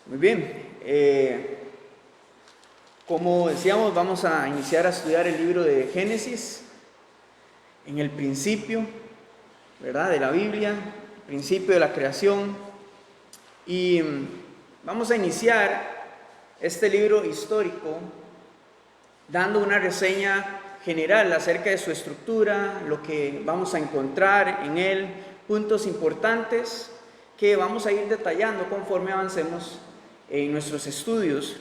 Muy bien, como decíamos, vamos a iniciar a estudiar el libro de Génesis, en el principio, ¿verdad?, de la Biblia, el principio de la creación, y vamos a iniciar este libro histórico dando una reseña general acerca de su estructura, lo que vamos a encontrar en él, puntos importantes que vamos a ir detallando conforme avancemos en nuestros estudios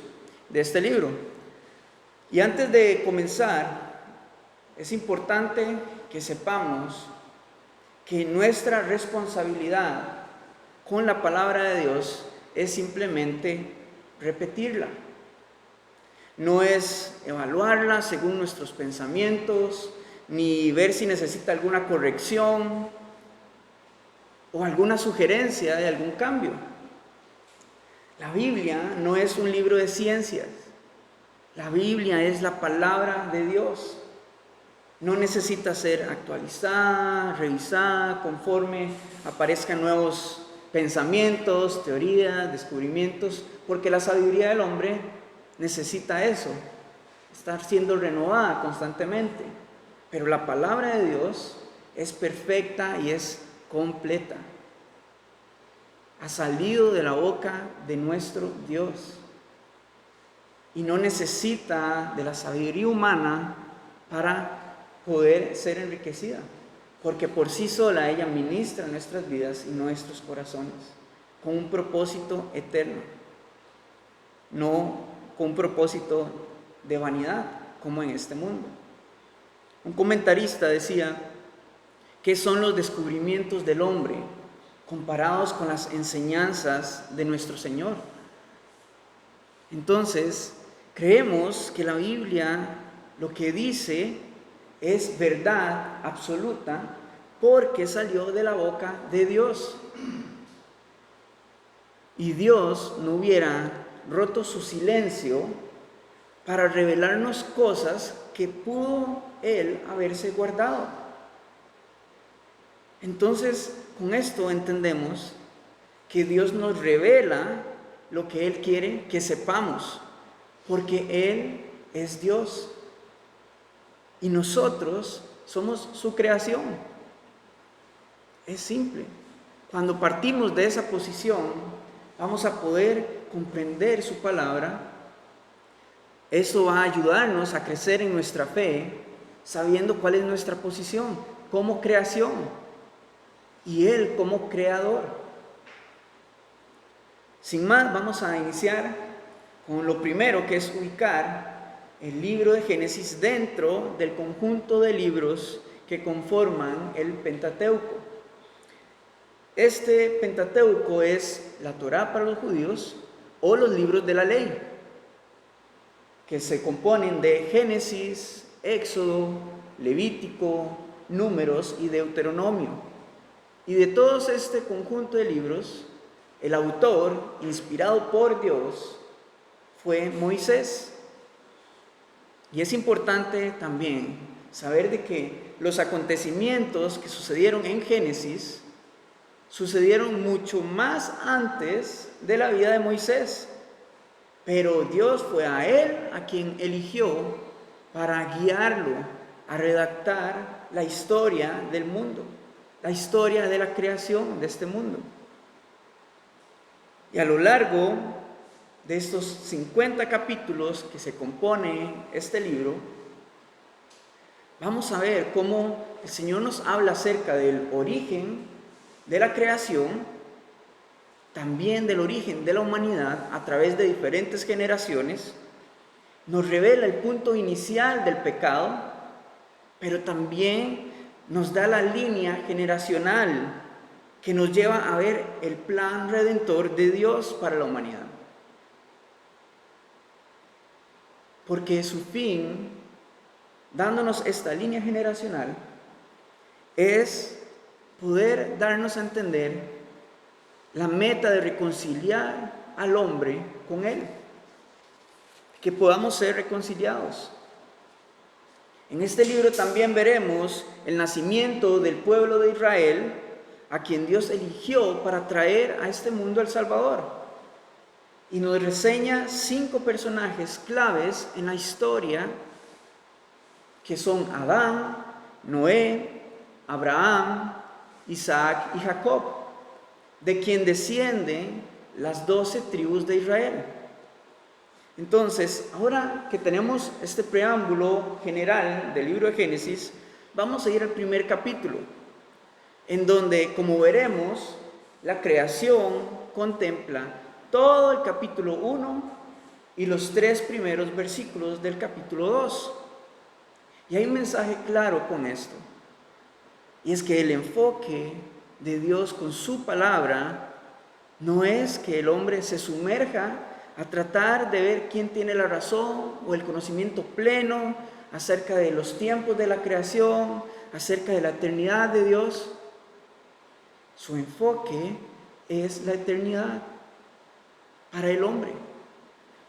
de este libro. Y antes de comenzar, es importante que sepamos que nuestra responsabilidad con la palabra de Dios es simplemente repetirla. No es evaluarla según nuestros pensamientos, ni ver si necesita alguna corrección o alguna sugerencia de algún cambio. La Biblia no es un libro de ciencias. La Biblia es la palabra de Dios. No necesita ser actualizada, revisada, conforme aparezcan nuevos pensamientos, teorías, descubrimientos, porque la sabiduría del hombre necesita eso, estar siendo renovada constantemente. Pero la palabra de Dios es perfecta y es completa. Ha salido de la boca de nuestro Dios y no necesita de la sabiduría humana para poder ser enriquecida, porque por sí sola ella ministra nuestras vidas y nuestros corazones con un propósito eterno, no con un propósito de vanidad como en este mundo. Un comentarista decía: ¿qué son los descubrimientos del hombre comparados con las enseñanzas de nuestro Señor? Entonces, creemos que la Biblia lo que dice es verdad absoluta porque salió de la boca de Dios. Y Dios no hubiera roto su silencio para revelarnos cosas que pudo Él haberse guardado. Entonces, con esto entendemos que Dios nos revela lo que Él quiere que sepamos, porque Él es Dios y nosotros somos su creación. Es simple. Cuando partimos de esa posición, vamos a poder comprender su palabra. Eso va a ayudarnos a crecer en nuestra fe, sabiendo cuál es nuestra posición como creación y Él como creador. Sin más, vamos a iniciar con lo primero, que es ubicar el libro de Génesis dentro del conjunto de libros que conforman el Pentateuco. Este Pentateuco es la Torá para los judíos o los libros de la ley, que se componen de Génesis, Éxodo, Levítico, Números y Deuteronomio. Y de todos este conjunto de libros, el autor, inspirado por Dios, fue Moisés. Y es importante también saber de que los acontecimientos que sucedieron en Génesis sucedieron mucho más antes de la vida de Moisés. Pero Dios fue a él a quien eligió para guiarlo a redactar la historia del mundo, la historia de la creación de este mundo. Y a lo largo de estos 50 capítulos que se compone este libro, vamos a ver cómo el Señor nos habla acerca del origen de la creación, también del origen de la humanidad a través de diferentes generaciones. Nos revela el punto inicial del pecado, pero también nos da la línea generacional que nos lleva a ver el plan redentor de Dios para la humanidad. Porque su fin, dándonos esta línea generacional, es poder darnos a entender la meta de reconciliar al hombre con Él, que podamos ser reconciliados. En este libro también veremos el nacimiento del pueblo de Israel, a quien Dios eligió para traer a este mundo al Salvador. y nos reseña 5 personajes claves en la historia, que son Adán, Noé, Abraham, Isaac y Jacob, de quien descienden las 12 tribus de Israel. Entonces, ahora que tenemos este preámbulo general del libro de Génesis, vamos a ir al primer capítulo, en donde, como veremos, la creación contempla todo el capítulo 1 y los 3 primeros versículos del capítulo 2. Y hay un mensaje claro con esto, y es que el enfoque de Dios con su palabra no es que el hombre se sumerja a tratar de ver quién tiene la razón o el conocimiento pleno acerca de los tiempos de la creación, acerca de la eternidad de Dios. Su enfoque es la eternidad para el hombre,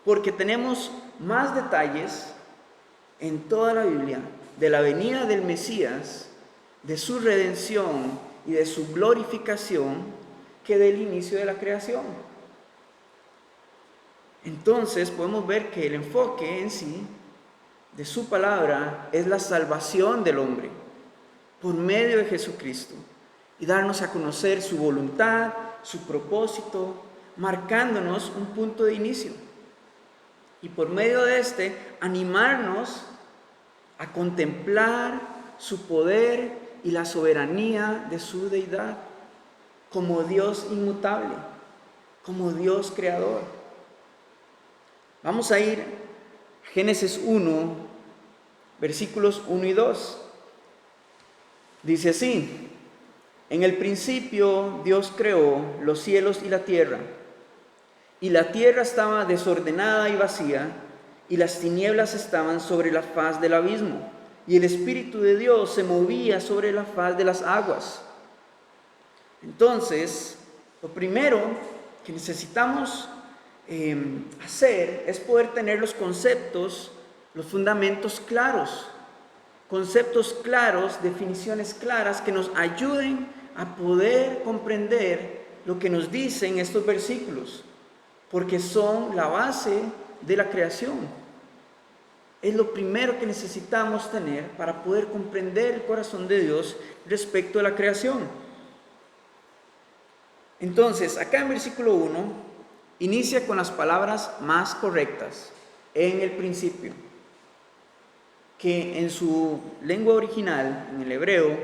porque tenemos más detalles en toda la Biblia de la venida del Mesías, de su redención y de su glorificación que del inicio de la creación. Entonces podemos ver que el enfoque en sí de su palabra es la salvación del hombre por medio de Jesucristo y darnos a conocer su voluntad, su propósito, marcándonos un punto de inicio. Y por medio de este, animarnos a contemplar su poder y la soberanía de su deidad como Dios inmutable, como Dios creador. Vamos a ir a Génesis 1, versículos 1 y 2. Dice así: en el principio Dios creó los cielos y la tierra estaba desordenada y vacía, y las tinieblas estaban sobre la faz del abismo, y el Espíritu de Dios se movía sobre la faz de las aguas. Entonces, lo primero que necesitamos hacer es poder tener los conceptos, los fundamentos claros, definiciones claras que nos ayuden a poder comprender lo que nos dicen estos versículos, porque son la base de la creación. Es lo primero que necesitamos tener para poder comprender el corazón de Dios respecto a la creación. Entonces, acá en versículo 1, inicia con las palabras más correctas, en el principio, que en su lengua original, en el hebreo,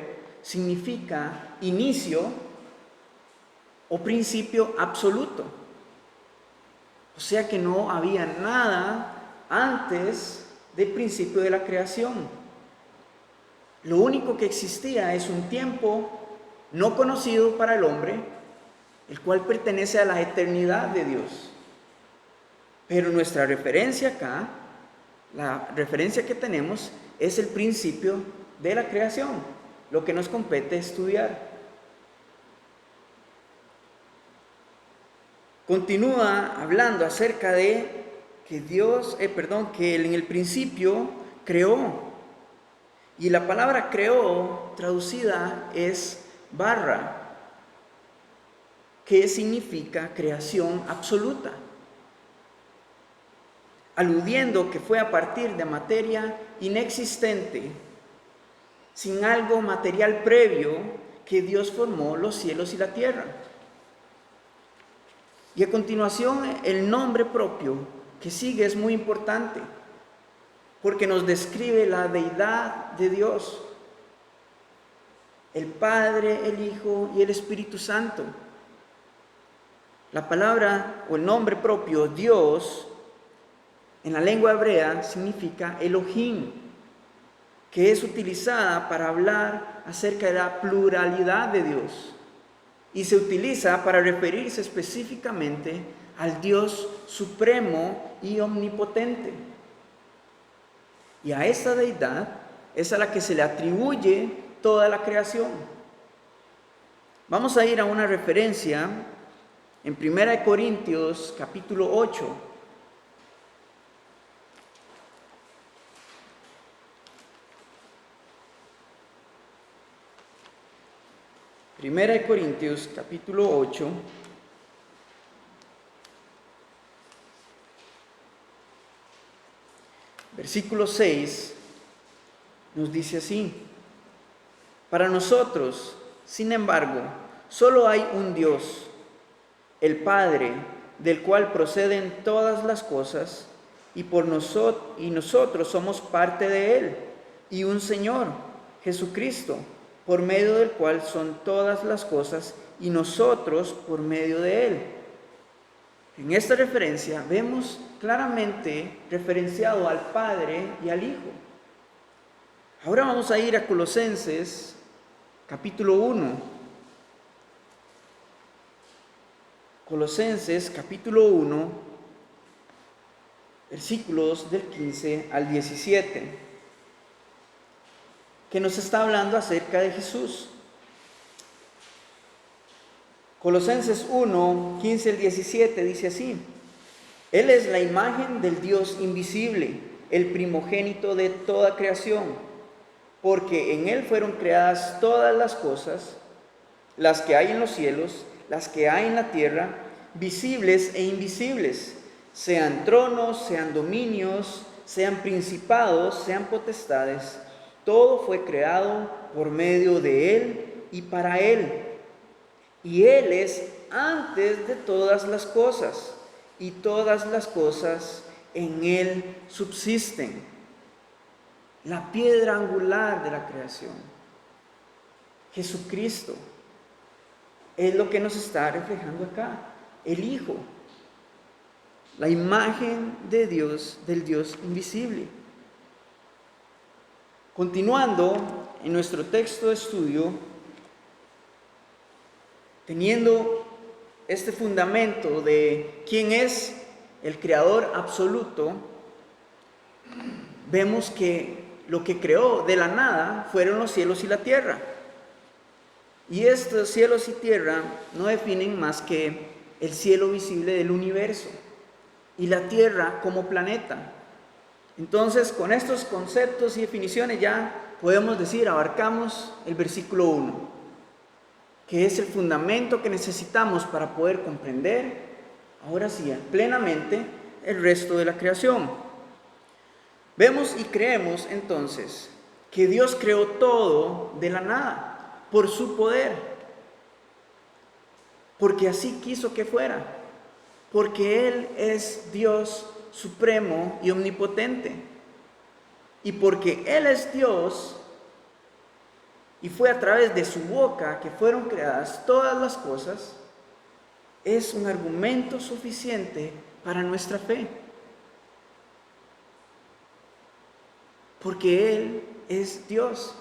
significa inicio o principio absoluto. O sea que no había nada antes del principio de la creación. Lo único que existía es un tiempo no conocido para el hombre, el cual pertenece a la eternidad de Dios. Pero nuestra referencia acá, la referencia que tenemos, es el principio de la creación, lo que nos compete estudiar. Continúa hablando acerca de que que Él en el principio creó. Y la palabra creó, traducida, es barra, que significa creación absoluta, aludiendo que fue a partir de materia inexistente, sin algo material previo, que Dios formó los cielos y la tierra. Y a continuación, el nombre propio que sigue es muy importante, porque nos describe la deidad de Dios, el Padre, el Hijo y el Espíritu Santo. La palabra o el nombre propio, Dios, en la lengua hebrea significa Elohim, que es utilizada para hablar acerca de la pluralidad de Dios. Y se utiliza para referirse específicamente al Dios supremo y omnipotente. Y a esta deidad es a la que se le atribuye toda la creación. Vamos a ir a una referencia en 1 Corintios capítulo 8. Primera de Corintios capítulo 8, Versículo 6 nos dice así: para nosotros, sin embargo, solo hay un Dios, el Padre, del cual proceden todas las cosas, y nosotros somos parte de Él, y un Señor, Jesucristo, por medio del cual son todas las cosas, y nosotros por medio de Él. En esta referencia vemos claramente referenciado al Padre y al Hijo. Ahora vamos a ir a Colosenses capítulo 1. Colosenses capítulo 1, versículos del 15 al 17, que nos está hablando acerca de Jesús. Colosenses 1, 15 al 17 dice así: Él es la imagen del Dios invisible, el primogénito de toda creación, porque en Él fueron creadas todas las cosas, las que hay en los cielos, las que hay en la tierra, visibles e invisibles, sean tronos, sean dominios, sean principados, sean potestades. Todo fue creado por medio de Él y para Él. Y Él es antes de todas las cosas, y todas las cosas en Él subsisten. La piedra angular de la creación, Jesucristo, es lo que nos está reflejando acá, el Hijo, la imagen de Dios, del Dios invisible. Continuando en nuestro texto de estudio, teniendo este fundamento de quién es el creador absoluto, vemos que lo que creó de la nada fueron los cielos y la tierra. Y estos cielos y tierra no definen más que el cielo visible del universo y la tierra como planeta. Entonces, con estos conceptos y definiciones ya podemos decir, abarcamos el versículo 1, que es el fundamento que necesitamos para poder comprender, ahora sí, plenamente el resto de la creación. Vemos y creemos entonces que Dios creó todo de la nada, por su poder, porque así quiso que fuera, porque Él es Dios supremo y omnipotente, y porque Él es Dios, y fue a través de su boca que fueron creadas todas las cosas, es un argumento suficiente para nuestra fe, porque Él es Dios.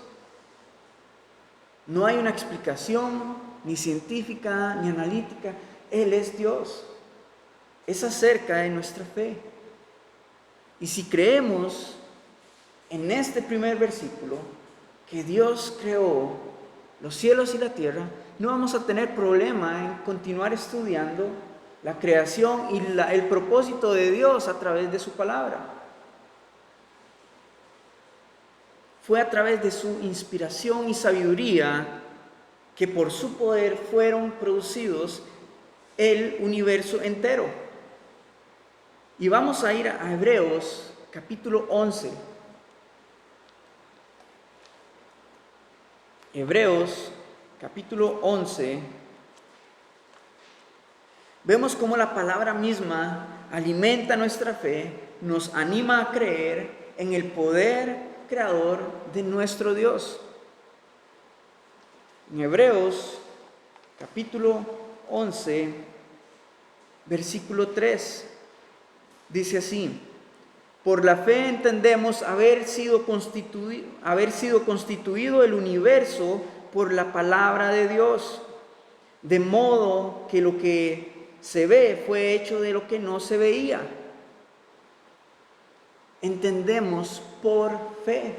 No hay una explicación ni científica ni analítica. Él es Dios. Es acerca de nuestra fe. Y si creemos en este primer versículo que Dios creó los cielos y la tierra, no vamos a tener problema en continuar estudiando la creación y el propósito de Dios a través de su palabra. Fue a través de su inspiración y sabiduría que por su poder fueron producidos el universo entero. Y vamos a ir a Hebreos capítulo 11. Hebreos capítulo 11. Vemos cómo la palabra misma alimenta nuestra fe, nos anima a creer en el poder creador de nuestro Dios. En Hebreos capítulo 11, versículo 3, dice así: por la fe entendemos haber sido constituido el universo por la palabra de Dios, de modo que lo que se ve fue hecho de lo que no se veía. Entendemos por fe,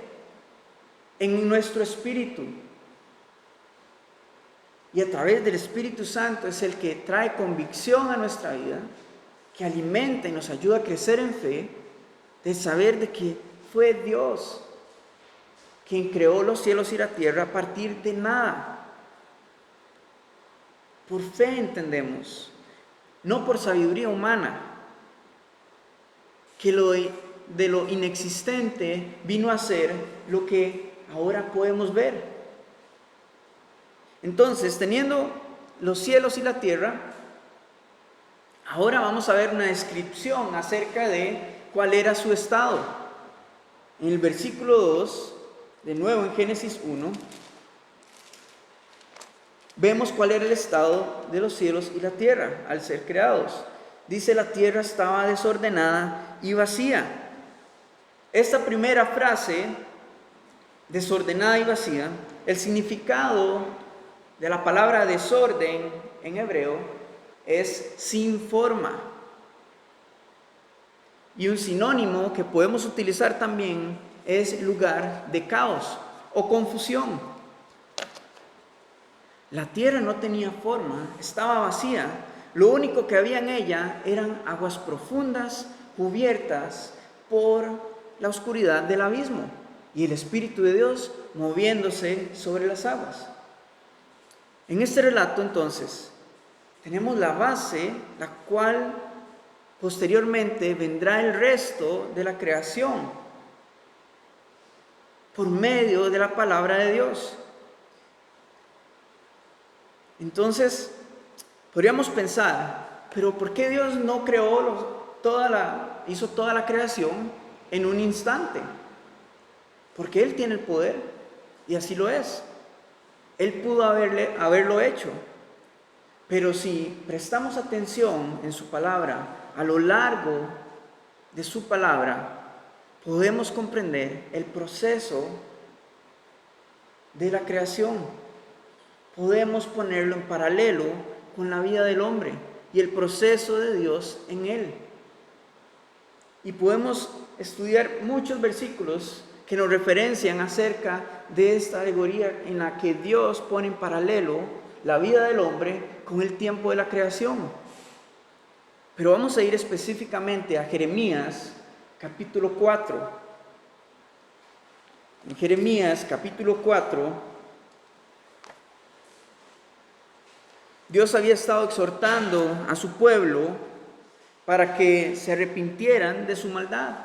en nuestro espíritu. Y a través del Espíritu Santo es el que trae convicción a nuestra vida, que alimenta y nos ayuda a crecer en fe, de saber de que fue Dios quien creó los cielos y la tierra a partir de nada. Por fe entendemos, no por sabiduría humana, que lo de lo inexistente vino a ser lo que ahora podemos ver. Entonces, teniendo los cielos y la tierra, ahora vamos a ver una descripción acerca de cuál era su estado. En el versículo 2, de nuevo en Génesis 1, vemos cuál era el estado de los cielos y la tierra al ser creados. Dice: la tierra estaba desordenada y vacía. Esta primera frase, desordenada y vacía, el significado de la palabra desorden en hebreo es sin forma. Y un sinónimo que podemos utilizar también es lugar de caos o confusión. La tierra no tenía forma, estaba vacía. Lo único que había en ella eran aguas profundas cubiertas por la oscuridad del abismo y el Espíritu de Dios moviéndose sobre las aguas. En este relato, entonces, tenemos la base, la cual posteriormente vendrá el resto de la creación por medio de la palabra de Dios. Entonces, podríamos pensar, pero ¿por qué Dios no creó hizo toda la creación en un instante? Porque Él tiene el poder y así lo es. Él pudo haberlo hecho. Pero si prestamos atención en su palabra, a lo largo de su palabra, podemos comprender el proceso de la creación. Podemos ponerlo en paralelo con la vida del hombre y el proceso de Dios en él. Y podemos estudiar muchos versículos que nos referencian acerca de esta alegoría en la que Dios pone en paralelo la vida del hombre con el tiempo de la creación. Pero vamos a ir específicamente a Jeremías capítulo 4. En Jeremías capítulo 4, Dios había estado exhortando a su pueblo para que se arrepintieran de su maldad.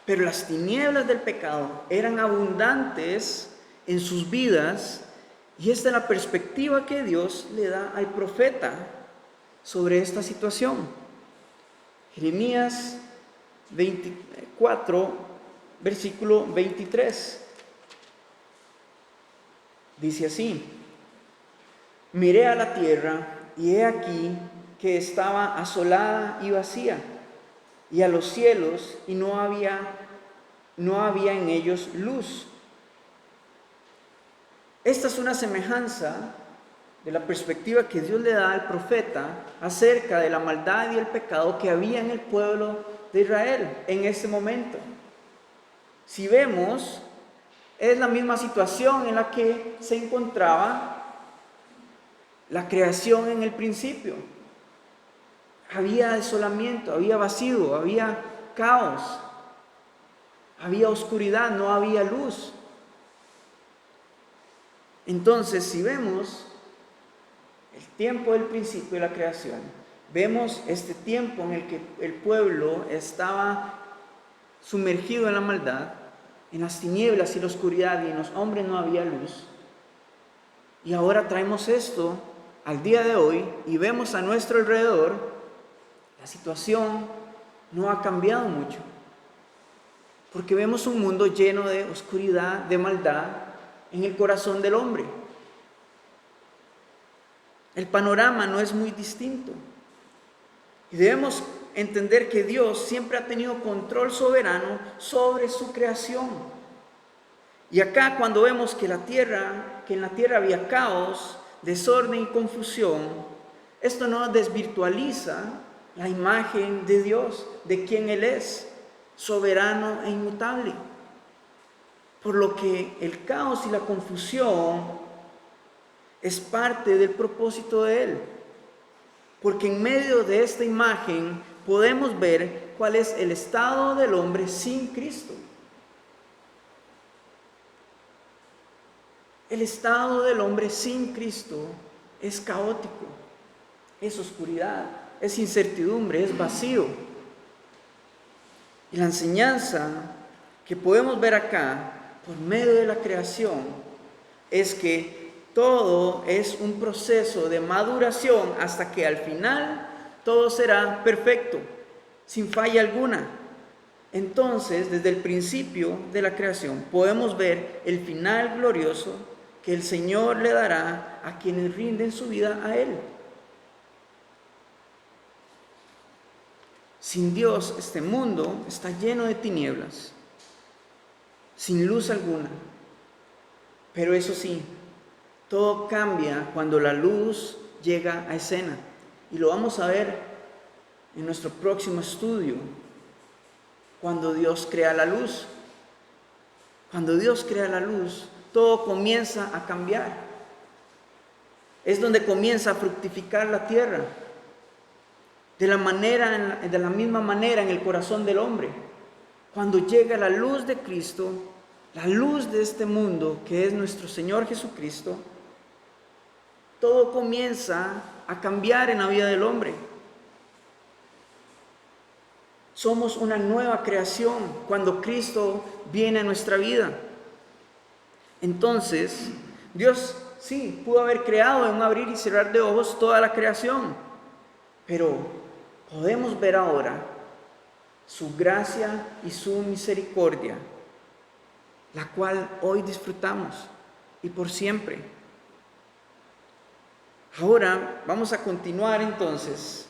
Pero las tinieblas del pecado eran abundantes en sus vidas, y esta es la perspectiva que Dios le da al profeta sobre esta situación. Jeremías 24, versículo 23. Dice así: miré a la tierra y he aquí que estaba asolada y vacía, y a los cielos y no había en ellos luz. Esta es una semejanza de la perspectiva que Dios le da al profeta acerca de la maldad y el pecado que había en el pueblo de Israel en ese momento. Si vemos, es la misma situación en la que se encontraba la creación en el principio. Había desolamiento, había vacío, había caos, había oscuridad, no había luz. Entonces, si vemos el tiempo del principio de la creación, vemos este tiempo en el que el pueblo estaba sumergido en la maldad, en las tinieblas y la oscuridad, y en los hombres no había luz. Y ahora traemos esto al día de hoy y vemos a nuestro alrededor, la situación no ha cambiado mucho, porque vemos un mundo lleno de oscuridad, de maldad en el corazón del hombre. El panorama no es muy distinto. Y debemos entender que Dios siempre ha tenido control soberano sobre su creación. Y acá cuando vemos que en la tierra había caos, desorden y confusión, esto no desvirtualiza la imagen de Dios, de quien Él es, soberano e inmutable. Por lo que el caos y la confusión es parte del propósito de Él. Porque en medio de esta imagen podemos ver cuál es el estado del hombre sin Cristo. El estado del hombre sin Cristo es caótico, es oscuridad, es incertidumbre, es vacío. Y la enseñanza que podemos ver acá, por medio de la creación, es que todo es un proceso de maduración hasta que al final todo será perfecto, sin falla alguna. Entonces, desde el principio de la creación, podemos ver el final glorioso que el Señor le dará a quienes rinden su vida a Él. Sin Dios, este mundo está lleno de tinieblas, sin luz alguna. Pero eso sí, todo cambia cuando la luz llega a escena. Y lo vamos a ver en nuestro próximo estudio, cuando Dios crea la luz. Cuando Dios crea la luz, todo comienza a cambiar. Es donde comienza a fructificar la tierra. De la misma manera en el corazón del hombre. Cuando llega la luz de Cristo, la luz de este mundo, que es nuestro Señor Jesucristo, todo comienza a cambiar en la vida del hombre. Somos una nueva creación cuando Cristo viene a nuestra vida. Entonces, Dios sí pudo haber creado en un abrir y cerrar de ojos toda la creación, pero podemos ver ahora su gracia y su misericordia, la cual hoy disfrutamos y por siempre. Ahora vamos a continuar entonces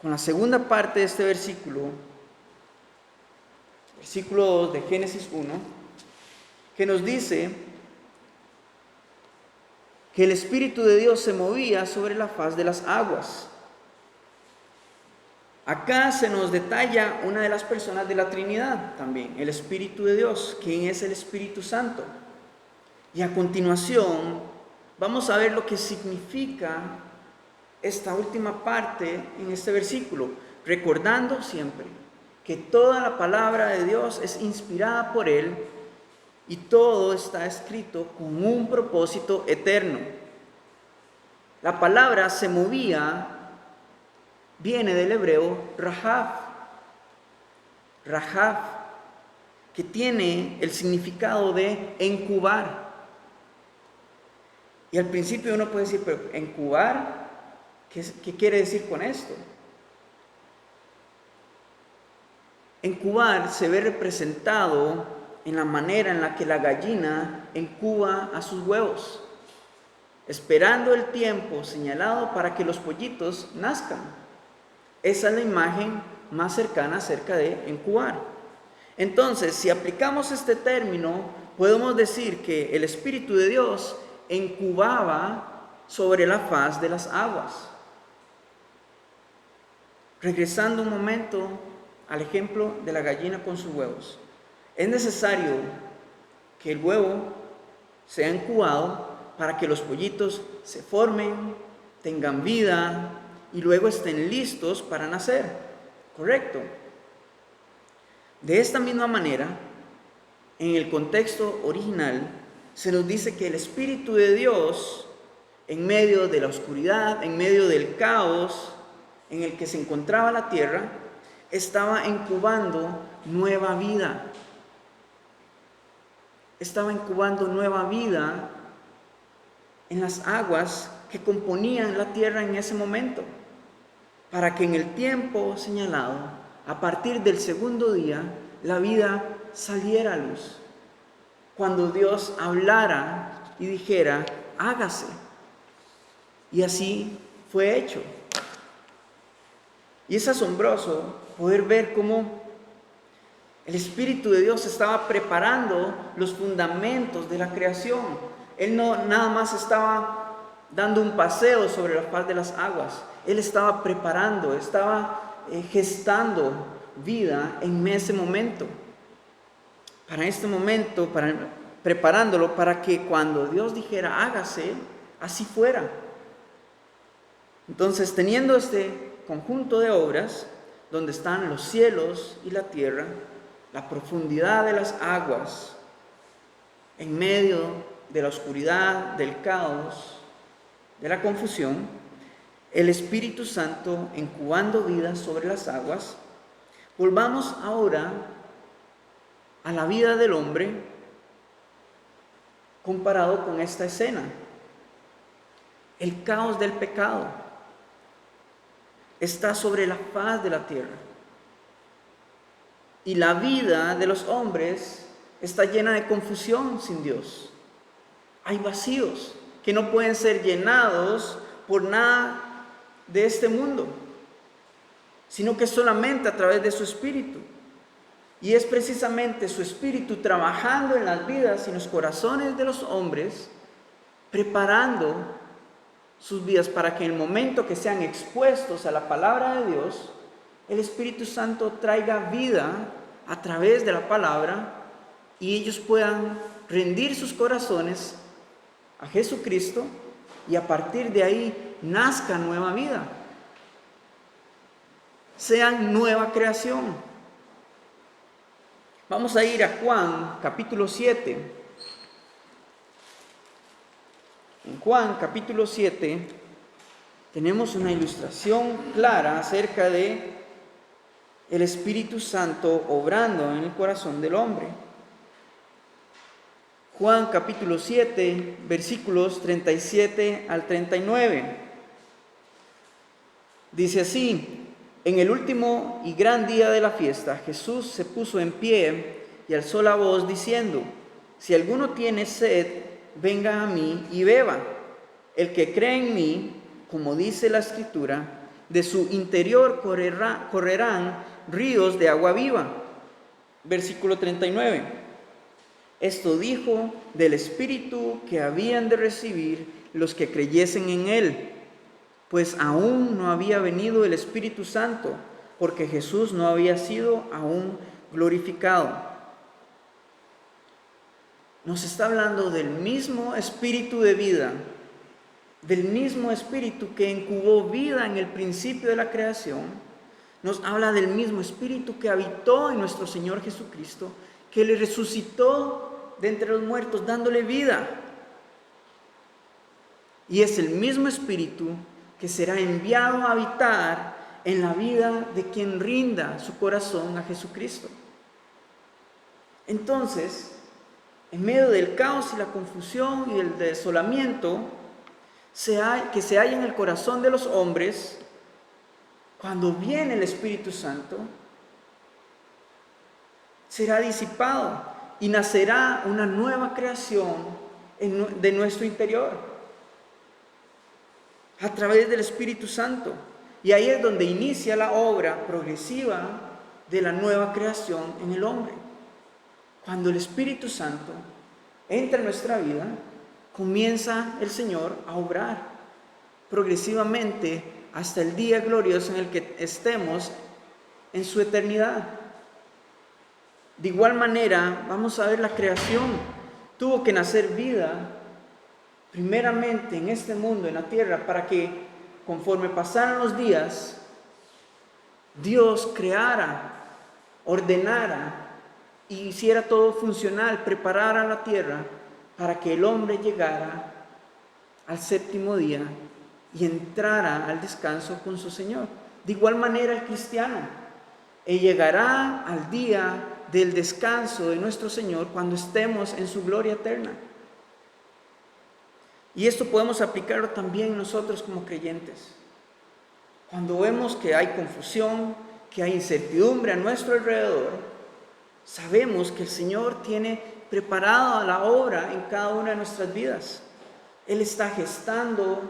con la segunda parte de este versículo 2 de Génesis 1, que nos dice que el Espíritu de Dios se movía sobre la faz de las aguas. Acá se nos detalla una de las personas de la Trinidad también, el Espíritu de Dios, quien es el Espíritu Santo. Y a continuación vamos a ver lo que significa esta última parte en este versículo, recordando siempre que toda la palabra de Dios es inspirada por Él y todo está escrito con un propósito eterno. La palabra se movía viene del hebreo rahav, que tiene el significado de incubar. Y al principio uno puede decir, pero incubar, ¿qué quiere decir con esto? Incubar se ve representado en la manera en la que la gallina incuba a sus huevos, esperando el tiempo señalado para que los pollitos nazcan. Esa es la imagen más cercana acerca de incubar. Entonces, si aplicamos este término, podemos decir que el Espíritu de Dios incubaba sobre la faz de las aguas. Regresando un momento al ejemplo de la gallina con sus huevos. Es necesario que el huevo sea incubado para que los pollitos se formen, tengan vida y luego estén listos para nacer. ¿Correcto? De esta misma manera, en el contexto original, se nos dice que el Espíritu de Dios, en medio de la oscuridad, en medio del caos en el que se encontraba la tierra, estaba incubando nueva vida. Estaba incubando nueva vida en las aguas que componían la tierra en ese momento, para que en el tiempo señalado, a partir del segundo día, la vida saliera a luz. Cuando Dios hablara y dijera, hágase. Y así fue hecho. Y es asombroso poder ver cómo el Espíritu de Dios estaba preparando los fundamentos de la creación. Él no nada más estaba dando un paseo sobre la faz de las aguas. Él estaba preparando, estaba gestando vida en ese momento. Para este momento, preparándolo para que cuando Dios dijera hágase, así fuera. Entonces, teniendo este conjunto de obras, donde están los cielos y la tierra, la profundidad de las aguas, en medio de la oscuridad, del caos, de la confusión, el Espíritu Santo incubando vida sobre las aguas, Volvamos ahora a la vida del hombre comparado con esta escena. El caos del pecado está sobre la faz de la tierra. Y la vida de los hombres está llena de confusión sin Dios. Hay vacíos que no pueden ser llenados por nada de este mundo, sino que solamente a través de su Espíritu. Y es precisamente su Espíritu trabajando en las vidas y en los corazones de los hombres, preparando sus vidas para que en el momento que sean expuestos a la palabra de Dios, el Espíritu Santo traiga vida a través de la palabra y ellos puedan rendir sus corazones a Jesucristo y a partir de ahí nazca nueva vida. Sean nueva creación. Vamos a ir a Juan capítulo 7. En Juan capítulo 7 tenemos una ilustración clara acerca de el Espíritu Santo obrando en el corazón del hombre. Juan capítulo 7, versículos 37 al 39. Dice así: en el último y gran día de la fiesta, Jesús se puso en pie y alzó la voz diciendo: si alguno tiene sed, venga a mí y beba. El que cree en mí, como dice la Escritura, de su interior correrán ríos de agua viva. Versículo 39. Esto dijo del Espíritu que habían de recibir los que creyesen en él, pues aún no había venido el Espíritu Santo, porque Jesús no había sido aún glorificado. Nos está hablando del mismo Espíritu de vida, del mismo Espíritu que incubó vida en el principio de la creación. Nos habla del mismo Espíritu que habitó en nuestro Señor Jesucristo, que le resucitó de entre los muertos, dándole vida. Y es el mismo Espíritu que será enviado a habitar en la vida de quien rinda su corazón a Jesucristo. Entonces, en medio del caos y la confusión y el desolamiento que se halla en el corazón de los hombres, cuando viene el Espíritu Santo, será disipado y nacerá una nueva creación de nuestro interior a través del Espíritu Santo. Y ahí es donde inicia la obra progresiva de la nueva creación en el hombre. Cuando el Espíritu Santo entra en nuestra vida, comienza el Señor a obrar progresivamente hasta el día glorioso en el que estemos en su eternidad. De igual manera, vamos a ver la creación. Tuvo que nacer vida primeramente en este mundo, en la tierra, para que conforme pasaran los días, Dios creara, ordenara y hiciera todo funcional, preparara la tierra para que el hombre llegara al séptimo día y entrara al descanso con su Señor. De igual manera el cristiano, él llegará al día del descanso de nuestro Señor cuando estemos en su gloria eterna. Y esto podemos aplicarlo también nosotros como creyentes. Cuando vemos que hay confusión, que hay incertidumbre a nuestro alrededor, sabemos que el Señor tiene preparada la obra en cada una de nuestras vidas. Él está gestando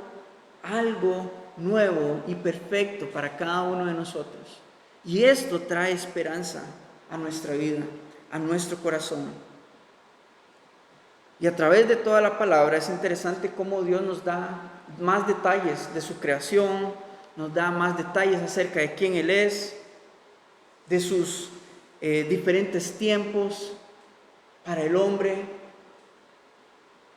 algo nuevo y perfecto para cada uno de nosotros. Y esto trae esperanza a nuestra vida, a nuestro corazón. Y a través de toda la palabra es interesante cómo Dios nos da más detalles de su creación, nos da más detalles acerca de quién Él es, de sus diferentes tiempos para el hombre.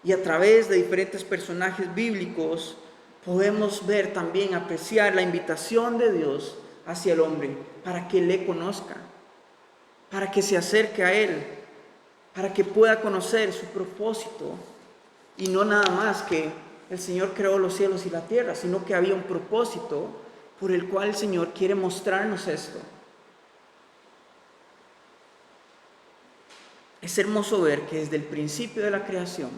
Y a través de diferentes personajes bíblicos podemos ver también, apreciar la invitación de Dios hacia el hombre para que le conozca, para que se acerque a Él, para que pueda conocer su propósito. Y no nada más que el Señor creó los cielos y la tierra, sino que había un propósito por el cual el Señor quiere mostrarnos esto. Es hermoso ver que desde el principio de la creación,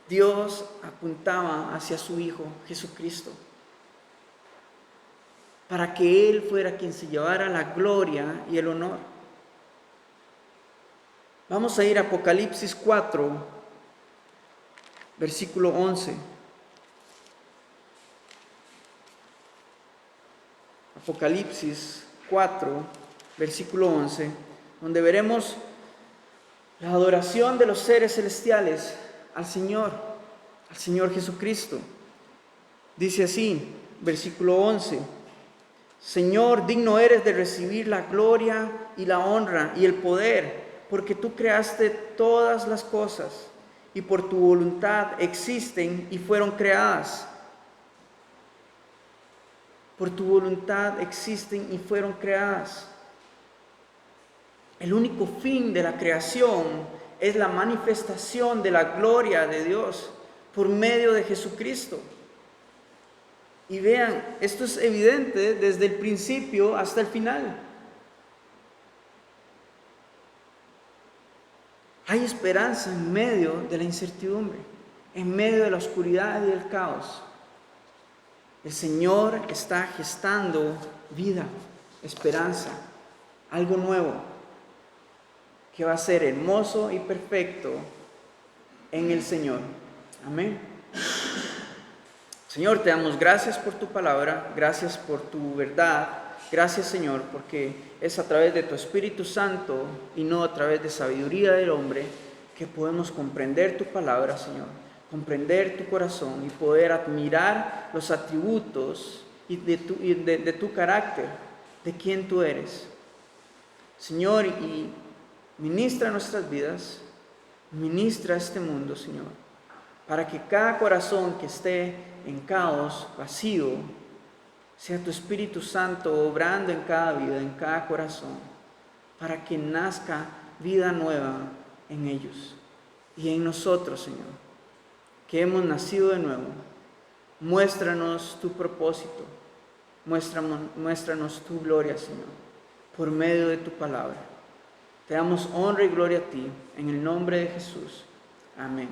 Dios apuntaba hacia su Hijo Jesucristo, para que Él fuera quien se llevara la gloria y el honor. Vamos a ir a Apocalipsis 4, versículo 11. Apocalipsis 4, versículo 11, donde veremos la adoración de los seres celestiales al Señor Jesucristo. Dice así, versículo 11: Señor, digno eres de recibir la gloria y la honra y el poder, porque tú creaste todas las cosas y por tu voluntad existen y fueron creadas. Por tu voluntad existen y fueron creadas. El único fin de la creación es la manifestación de la gloria de Dios por medio de Jesucristo. Y vean, esto es evidente desde el principio hasta el final. Hay esperanza en medio de la incertidumbre, en medio de la oscuridad y del caos. El Señor está gestando vida, esperanza, algo nuevo que va a ser hermoso y perfecto en el Señor. Amén. Señor, te damos gracias por tu palabra, gracias por tu verdad. Gracias, Señor, porque es a través de tu Espíritu Santo y no a través de sabiduría del hombre que podemos comprender tu palabra, Señor, comprender tu corazón y poder admirar los atributos de tu carácter, de quién tú eres. Señor, y ministra nuestras vidas, ministra este mundo, Señor, para que cada corazón que esté en caos, vacío, sea tu Espíritu Santo obrando en cada vida, en cada corazón, para que nazca vida nueva en ellos y en nosotros, Señor, que hemos nacido de nuevo. Muéstranos tu propósito, muéstranos tu gloria, Señor, por medio de tu palabra. Te damos honra y gloria a ti, en el nombre de Jesús. Amén.